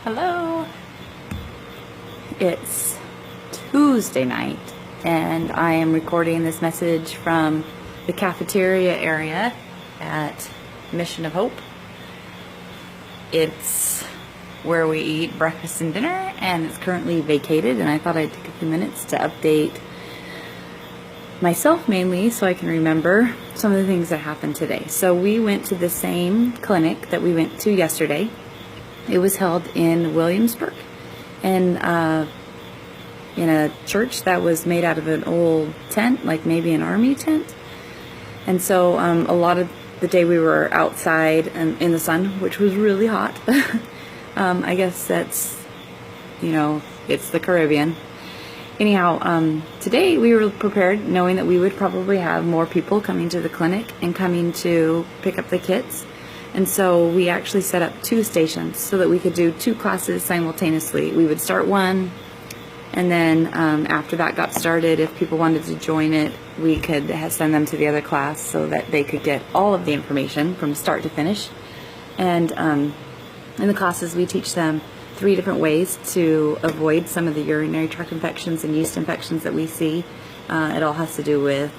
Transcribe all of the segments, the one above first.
Hello. It's Tuesday night and I am recording this message from the cafeteria area at Mission of Hope. It's where we eat breakfast and dinner, and it's currently vacated, and I thought I'd take a few minutes to update myself mainly so I can remember some of the things that happened today. So we went to the same clinic that we went to yesterday. It was held in Williamsburg in a church that was made out of an old tent, like maybe an army tent. And so a lot of the day we were outside and in the sun, which was really hot. I guess that's, it's the Caribbean. Anyhow, today we were prepared knowing that we would probably have more people coming to the clinic and coming to pick up the kits. And so we actually set up 2 stations so that we could do 2 classes simultaneously. We would start one, and then after that got started, if people wanted to join it, we could send them to the other class so that they could get all of the information from start to finish. And in the classes, we teach them 3 different ways to avoid some of the urinary tract infections and yeast infections that we see. It all has to do with,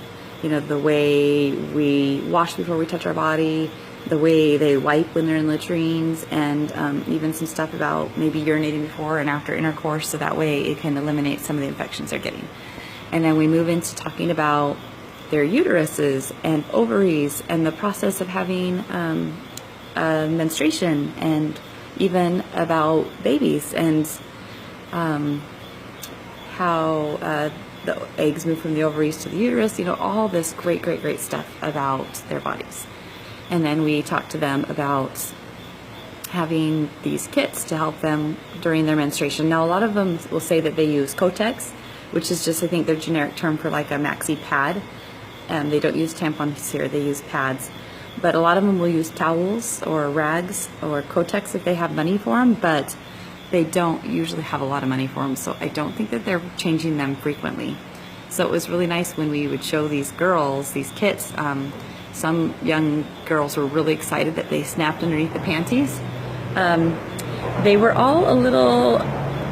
the way we wash before we touch our body, the way they wipe when they're in latrines, and even some stuff about maybe urinating before and after intercourse, so that way it can eliminate some of the infections they're getting. And then we move into talking about their uteruses and ovaries and the process of having menstruation, and even about babies and how the eggs move from the ovaries to the uterus, all this great stuff about their bodies. And then we talk to them about having these kits to help them during their menstruation. Now, a lot of them will say that they use Kotex, which is just, I think, their generic term for like a maxi pad. They don't use tampons here, they use pads. But a lot of them will use towels or rags or Kotex if they have money for them, but they don't usually have a lot of money for them, so I don't think that they're changing them frequently. So it was really nice when we would show these girls these kits. Some young girls were really excited that they snapped underneath the panties. They were all a little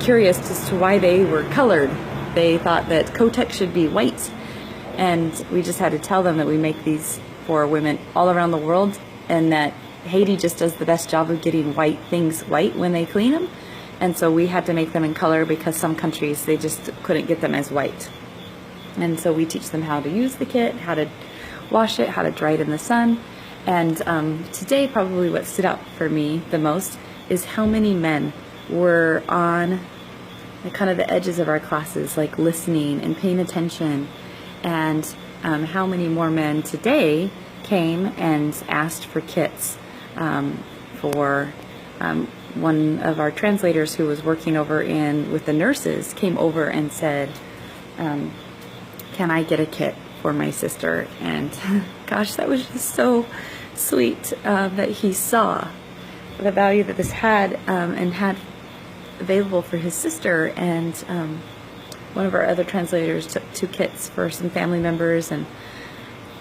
curious as to why they were colored. They thought that Kotex should be white, and we just had to tell them that we make these for women all around the world, and that Haiti just does the best job of getting white things white when they clean them. And so we had to make them in color because some countries, they just couldn't get them as white. And so we teach them how to use the kit, how to wash it, how to dry it in the sun. And today, probably what stood out for me the most is how many men were on kind of the edges of our classes, like listening and paying attention. And how many more men today came and asked for kits. For one of our translators who was working over with the nurses came over and said, can I get a kit for my sister? And gosh, that was just so sweet that he saw the value that this had and had available for his sister. And one of our other translators took 2 kits for some family members. And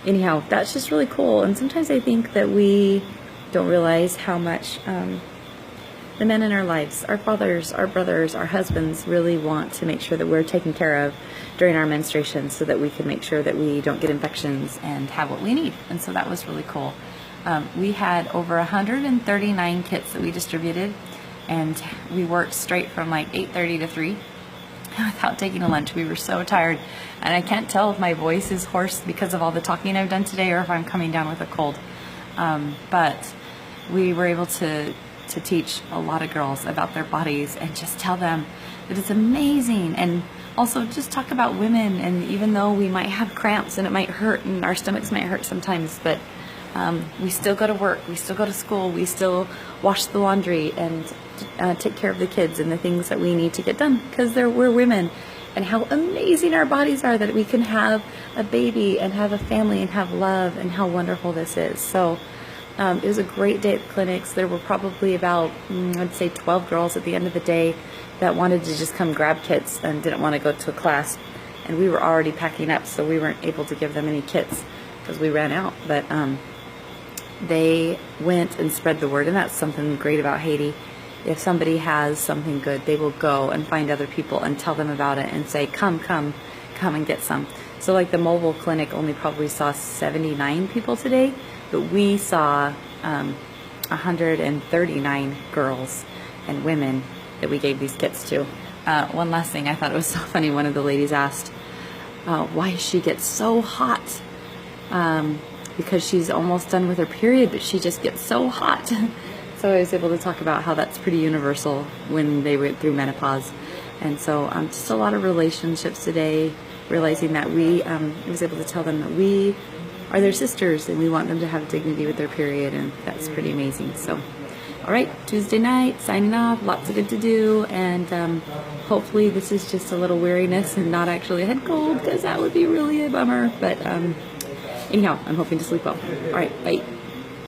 anyhow, that's just really cool. And sometimes I think that we don't realize how much the men in our lives, our fathers, our brothers, our husbands, really want to make sure that we're taken care of during our menstruation, so that we can make sure that we don't get infections and have what we need. And so that was really cool. We had over 139 kits that we distributed, and we worked straight from like 8:30 to 3 without taking a lunch. We were so tired, and I can't tell if my voice is hoarse because of all the talking I've done today or if I'm coming down with a cold. But we were able to teach a lot of girls about their bodies and just tell them that it's amazing, and also just talk about women. And even though we might have cramps and it might hurt and our stomachs might hurt sometimes, but we still go to work, we still go to school, we still wash the laundry and take care of the kids and the things that we need to get done because we're women. And how amazing our bodies are, that we can have a baby and have a family and have love, and how wonderful this is. So it was a great day at the clinics. There were probably about, I'd say 12 girls at the end of the day that wanted to just come grab kits and didn't want to go to a class. And we were already packing up, so we weren't able to give them any kits because we ran out. But they went and spread the word, and that's something great about Haiti, if somebody has something good, they will go and find other people and tell them about it and say, come and get some. So like the mobile clinic only probably saw 79 people today, but we saw 139 girls and women that we gave these kits to. One last thing, I thought it was so funny. One of the ladies asked why she gets so hot, because she's almost done with her period, but she just gets so hot. So I was able to talk about how that's pretty universal when they went through menopause. And so just a lot of relationships today, realizing that I was able to tell them that we are their sisters and we want them to have dignity with their period, and that's pretty amazing. So, all right, Tuesday night, signing off, lots of good to do, and hopefully this is just a little weariness and not actually a head cold, because that would be really a bummer. But anyhow, I'm hoping to sleep well. All right, bye.